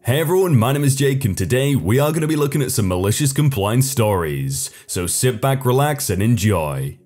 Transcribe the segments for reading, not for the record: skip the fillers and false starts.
Hey everyone, my name is Jake and today we are going to be looking at some malicious compliance stories, so sit back, relax and enjoy.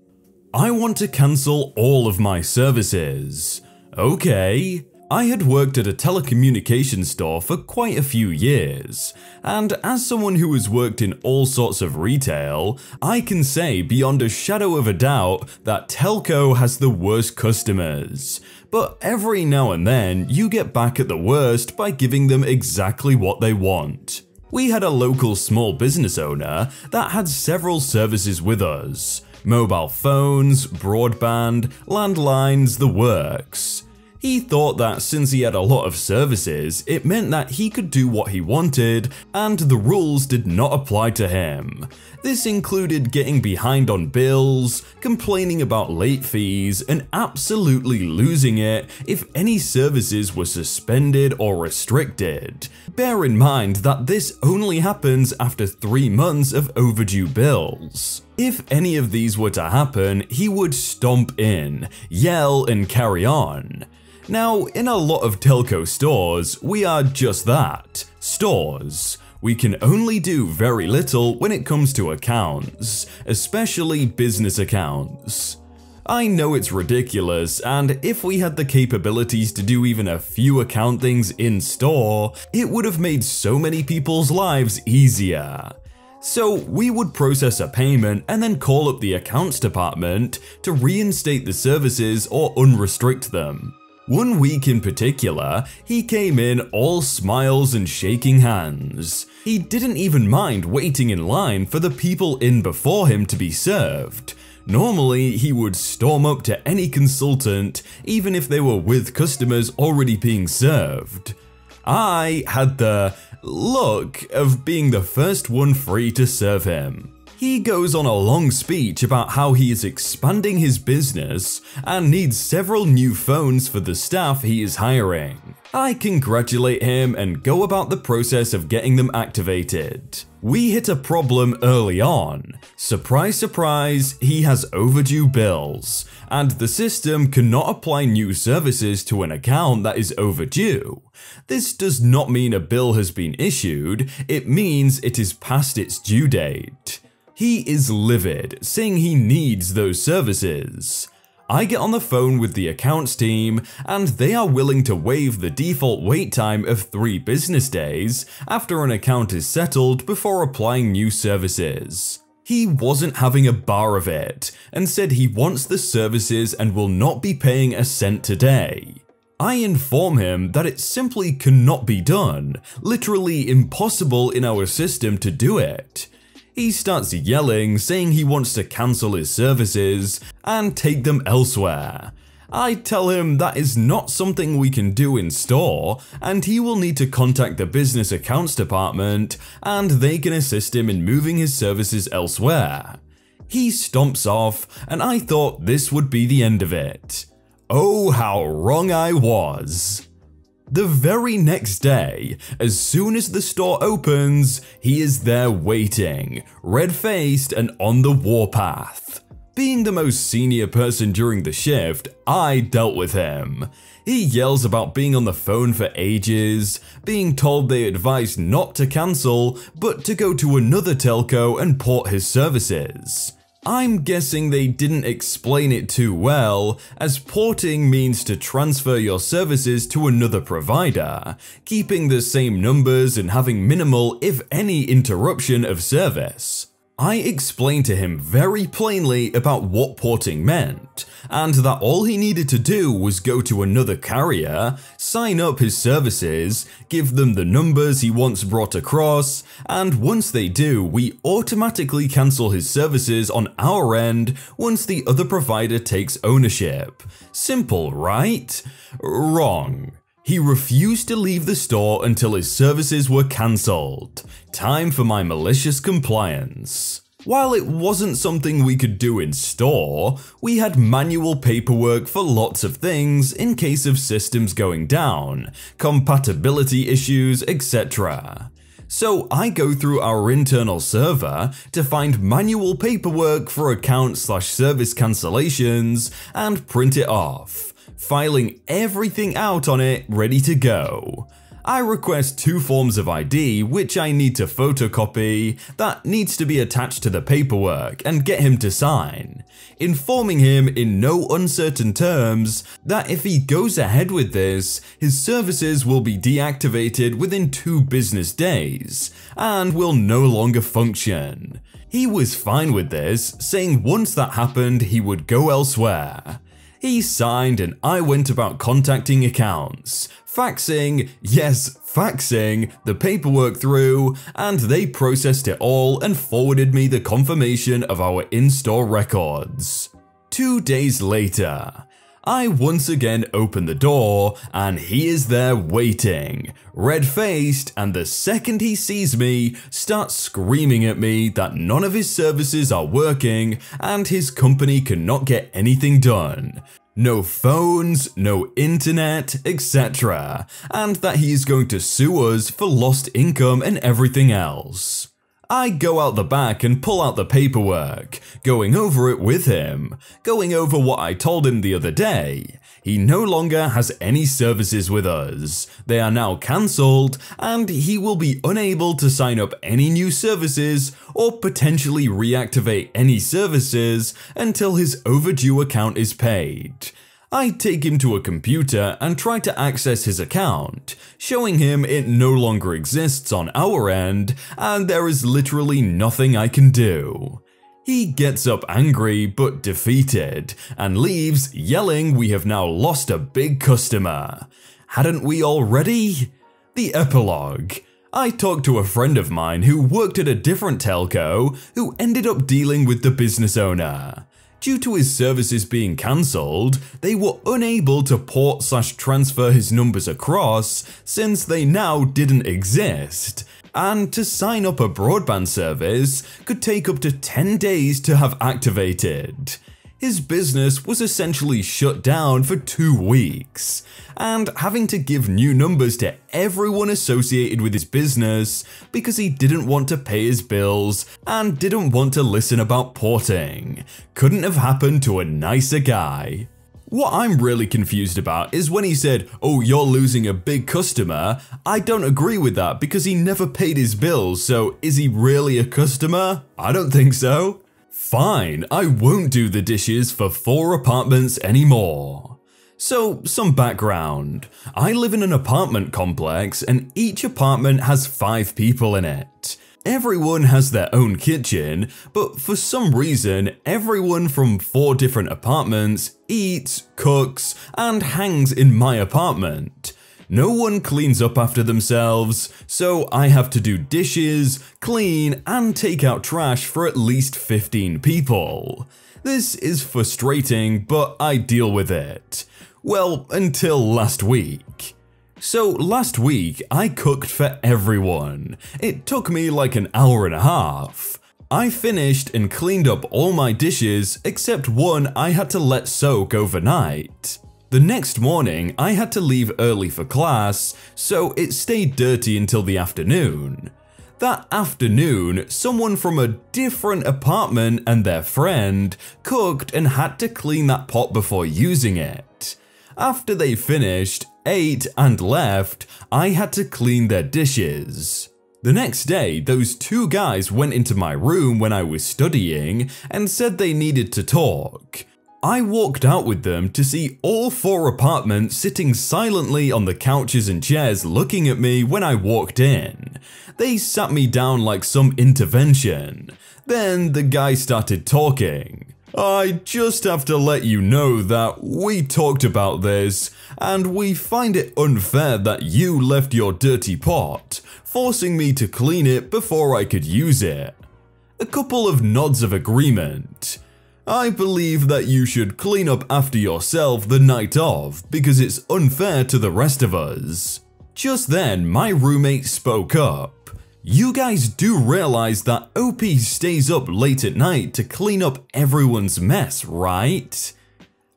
I want to cancel all of my services. Okay. I had worked at a telecommunications store for quite a few years, and as someone who has worked in all sorts of retail, I can say beyond a shadow of a doubt that telco has the worst customers. But every now and then, you get back at the worst by giving them exactly what they want. We had a local small business owner that had several services with us: mobile phones, broadband, landlines, the works. He thought that since he had a lot of services, it meant that he could do what he wanted and the rules did not apply to him. This included getting behind on bills, complaining about late fees, and absolutely losing it if any services were suspended or restricted. Bear in mind that this only happens after 3 months of overdue bills. If any of these were to happen, he would stomp in, yell, and carry on. Now, in a lot of telco stores, we are just that, stores. We can only do very little when it comes to accounts, especially business accounts. I know it's ridiculous, and if we had the capabilities to do even a few account things in store, it would have made so many people's lives easier. So we would process a payment and then call up the accounts department to reinstate the services or unrestrict them. One week in particular, he came in all smiles and shaking hands. He didn't even mind waiting in line for the people in before him to be served. Normally, he would storm up to any consultant, even if they were with customers already being served. I had the luck of being the first one free to serve him. He goes on a long speech about how he is expanding his business and needs several new phones for the staff he is hiring. I congratulate him and go about the process of getting them activated. We hit a problem early on. Surprise, surprise, he has overdue bills, and the system cannot apply new services to an account that is overdue. This does not mean a bill has been issued, it means it is past its due date. He is livid, saying he needs those services. I get on the phone with the accounts team, and they are willing to waive the default wait time of 3 business days after an account is settled before applying new services. He wasn't having a bar of it, and said he wants the services and will not be paying a cent today. I inform him that it simply cannot be done, literally impossible in our system to do it. He starts yelling, saying he wants to cancel his services and take them elsewhere. I tell him that is not something we can do in store, and he will need to contact the business accounts department and they can assist him in moving his services elsewhere. He stomps off, and I thought this would be the end of it. Oh, how wrong I was. The very next day, as soon as the store opens, he is there waiting, red-faced and on the warpath. Being the most senior person during the shift, I dealt with him. He yells about being on the phone for ages, being told they advised not to cancel, but to go to another telco and port his services. I'm guessing they didn't explain it too well, as porting means to transfer your services to another provider, keeping the same numbers and having minimal, if any, interruption of service. I explained to him very plainly about what porting meant, and that all he needed to do was go to another carrier, sign up his services, give them the numbers he wants brought across, and once they do, we automatically cancel his services on our end once the other provider takes ownership. Simple, right? Wrong. He refused to leave the store until his services were cancelled. Time for my malicious compliance. While it wasn't something we could do in store, we had manual paperwork for lots of things in case of systems going down, compatibility issues, etc. So I go through our internal server to find manual paperwork for account/service cancellations and print it off, filing everything out on it ready to go. I request 2 forms of ID which I need to photocopy that needs to be attached to the paperwork and get him to sign, informing him in no uncertain terms that if he goes ahead with this, his services will be deactivated within 2 business days and will no longer function. He was fine with this, saying once that happened he would go elsewhere. He signed and I went about contacting accounts, faxing, yes, faxing, the paperwork through, and they processed it all and forwarded me the confirmation of our in-store records. 2 days later, I once again open the door and he is there waiting, red-faced, and the second he sees me, starts screaming at me that none of his services are working and his company cannot get anything done. No phones, no internet, etc. And that he is going to sue us for lost income and everything else. I go out the back and pull out the paperwork, going over it with him, going over what I told him the other day. He no longer has any services with us, they are now cancelled, and he will be unable to sign up any new services or potentially reactivate any services until his overdue account is paid. I take him to a computer and try to access his account, showing him it no longer exists on our end and there is literally nothing I can do. He gets up angry but defeated and leaves yelling we have now lost a big customer. Hadn't we already? The epilogue. I talked to a friend of mine who worked at a different telco who ended up dealing with the business owner. Due to his services being cancelled, they were unable to port/transfer his numbers across since they now didn't exist, and to sign up a broadband service could take up to 10 days to have activated. His business was essentially shut down for 2 weeks, and having to give new numbers to everyone associated with his business because he didn't want to pay his bills and didn't want to listen about porting. Couldn't have happened to a nicer guy. What I'm really confused about is when he said, "Oh, you're losing a big customer." I don't agree with that because he never paid his bills, so is he really a customer? I don't think so. Fine, I won't do the dishes for 4 apartments anymore. So, some background. I live in an apartment complex and each apartment has 5 people in it. Everyone has their own kitchen, but for some reason, everyone from 4 different apartments eats, cooks, and hangs in my apartment. No one cleans up after themselves, so I have to do dishes, clean, and take out trash for at least 15 people. This is frustrating, but I deal with it. Well, until last week. So last week, I cooked for everyone. It took me like an hour and a half. I finished and cleaned up all my dishes except one I had to let soak overnight. The next morning, I had to leave early for class, so it stayed dirty until the afternoon. That afternoon, someone from a different apartment and their friend cooked and had to clean that pot before using it. After they finished, ate, and left, I had to clean their dishes. The next day, those 2 guys went into my room when I was studying and said they needed to talk. I walked out with them to see all 4 apartments sitting silently on the couches and chairs looking at me when I walked in. They sat me down like some intervention. Then the guy started talking. "I just have to let you know that we talked about this, and we find it unfair that you left your dirty pot, forcing me to clean it before I could use it." A couple of nods of agreement. "I believe that you should clean up after yourself the night of because it's unfair to the rest of us." Just then, my roommate spoke up. "You guys do realize that OP stays up late at night to clean up everyone's mess, right?"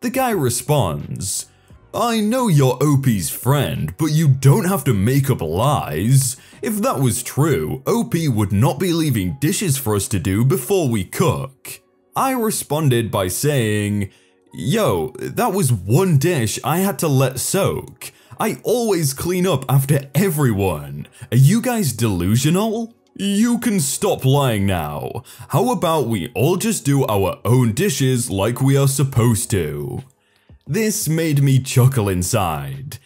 The guy responds, "I know you're OP's friend, but you don't have to make up lies. If that was true, OP would not be leaving dishes for us to do before we cook." I responded by saying, "Yo, that was one dish I had to let soak. I always clean up after everyone. Are you guys delusional? You can stop lying now. How about we all just do our own dishes like we are supposed to? This made me chuckle inside.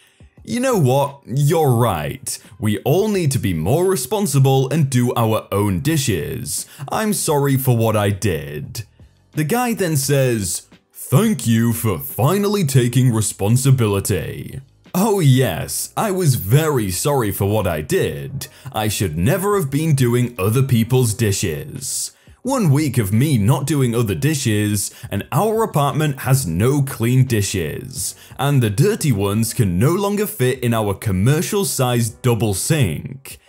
You know what? You're right. We all need to be more responsible and do our own dishes. I'm sorry for what I did. The guy then says, "Thank you for finally taking responsibility." Oh yes, I was very sorry for what I did. I should never have been doing other people's dishes. 1 week of me not doing other dishes, and our apartment has no clean dishes, and the dirty ones can no longer fit in our commercial-sized double sink.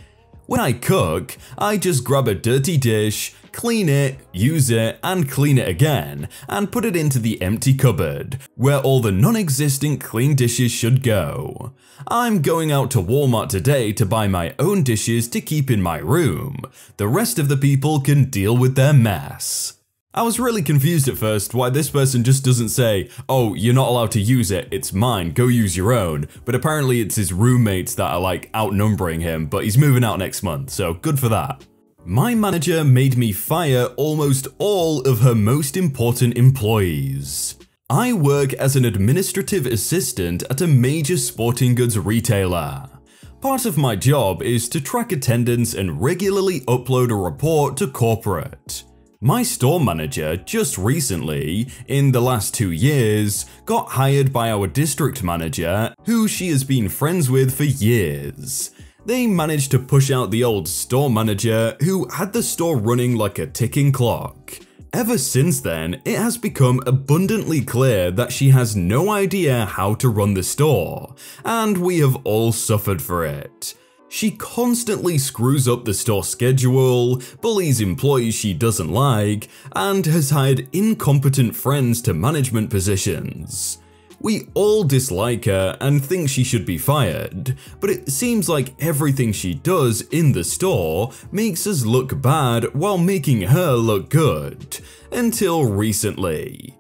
When I cook, I just grab a dirty dish, clean it, use it, and clean it again, and put it into the empty cupboard, where all the non-existent clean dishes should go. I'm going out to Walmart today to buy my own dishes to keep in my room. The rest of the people can deal with their mess. I was really confused at first why this person just doesn't say, "Oh, you're not allowed to use it, it's mine, go use your own," but apparently it's his roommates that are like outnumbering him, but he's moving out next month, so good for that. My manager made me fire almost all of her most important employees. I work as an administrative assistant at a major sporting goods retailer. Part of my job is to track attendance and regularly upload a report to corporate. My store manager just recently, in the last 2 years, got hired by our district manager, who she has been friends with for years. They managed to push out the old store manager who had the store running like a ticking clock. Ever since then, it has become abundantly clear that she has no idea how to run the store, and we have all suffered for it. She constantly screws up the store schedule, bullies employees she doesn't like, and has hired incompetent friends to management positions. We all dislike her and think she should be fired, but it seems like everything she does in the store makes us look bad while making her look good. Until recently.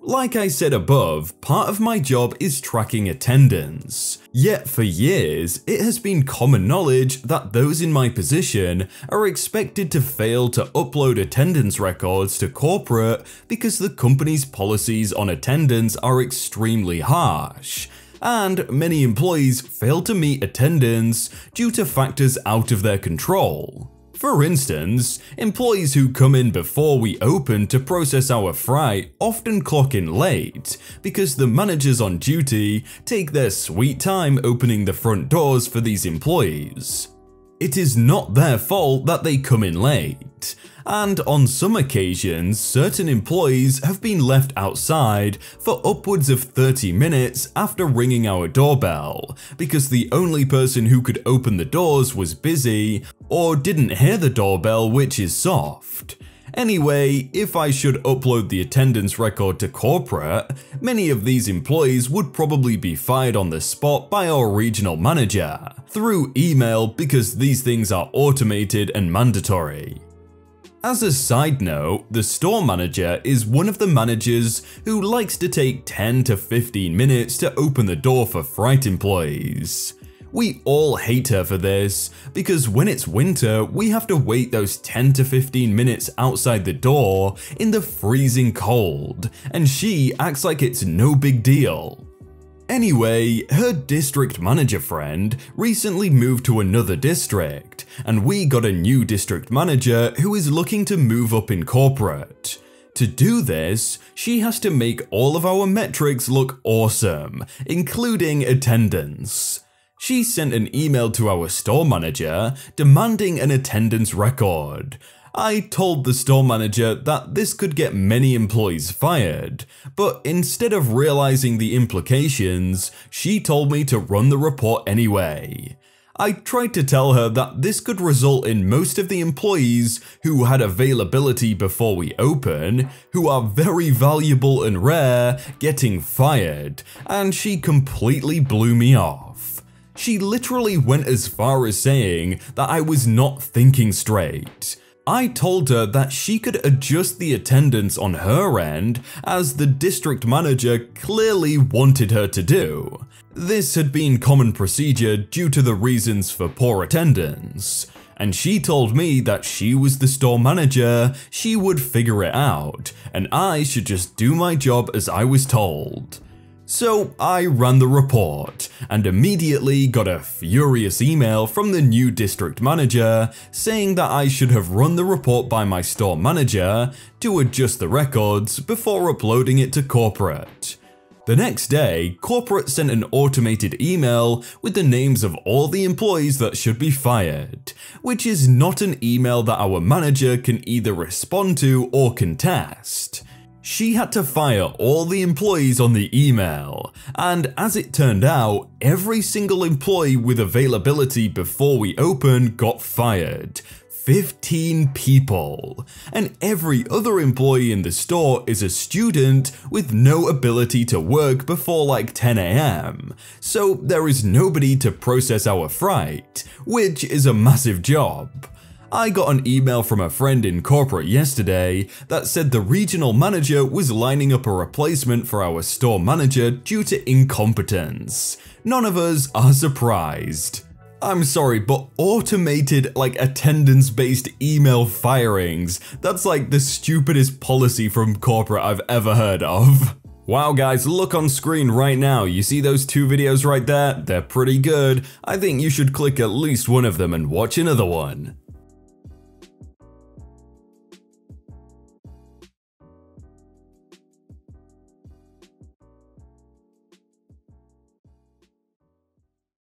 Like I said above, part of my job is tracking attendance. Yet for years, it has been common knowledge that those in my position are expected to fail to upload attendance records to corporate because the company's policies on attendance are extremely harsh. And many employees fail to meet attendance due to factors out of their control. For instance, employees who come in before we open to process our fry often clock in late because the managers on duty take their sweet time opening the front doors for these employees. It is not their fault that they come in late, and on some occasions, certain employees have been left outside for upwards of 30 minutes after ringing our doorbell because the only person who could open the doors was busy or didn't hear the doorbell, which is soft. Anyway, if I should upload the attendance record to corporate, many of these employees would probably be fired on the spot by our regional manager, through email because these things are automated and mandatory. As a side note, the store manager is one of the managers who likes to take 10 to 15 minutes to open the door for fright employees. We all hate her for this, because when it's winter, we have to wait those 10 to 15 minutes outside the door in the freezing cold, and she acts like it's no big deal. Anyway, her district manager friend recently moved to another district, and we got a new district manager who is looking to move up in corporate. To do this, she has to make all of our metrics look awesome, including attendance. She sent an email to our store manager demanding an attendance record. I told the store manager that this could get many employees fired, but instead of realizing the implications, she told me to run the report anyway. I tried to tell her that this could result in most of the employees who had availability before we open, who are very valuable and rare, getting fired, and she completely blew me off. She literally went as far as saying that I was not thinking straight. I told her that she could adjust the attendance on her end, as the district manager clearly wanted her to do. This had been common procedure due to the reasons for poor attendance, and she told me that she was the store manager, she would figure it out, and I should just do my job as I was told. So I ran the report, and immediately got a furious email from the new district manager saying that I should have run the report by my store manager to adjust the records before uploading it to corporate. The next day, corporate sent an automated email with the names of all the employees that should be fired, which is not an email that our manager can either respond to or contest. She had to fire all the employees on the email, and as it turned out, every single employee with availability before we opened got fired. 15 people, and every other employee in the store is a student with no ability to work before like 10 AM, so there is nobody to process our freight, which is a massive job. I got an email from a friend in corporate yesterday that said the regional manager was lining up a replacement for our store manager due to incompetence. None of us are surprised. I'm sorry, but automated like attendance-based email firings, that's like the stupidest policy from corporate I've ever heard of. Wow guys, look on screen right now, you see those two videos right there? They're pretty good. I think you should click at least one of them and watch another one.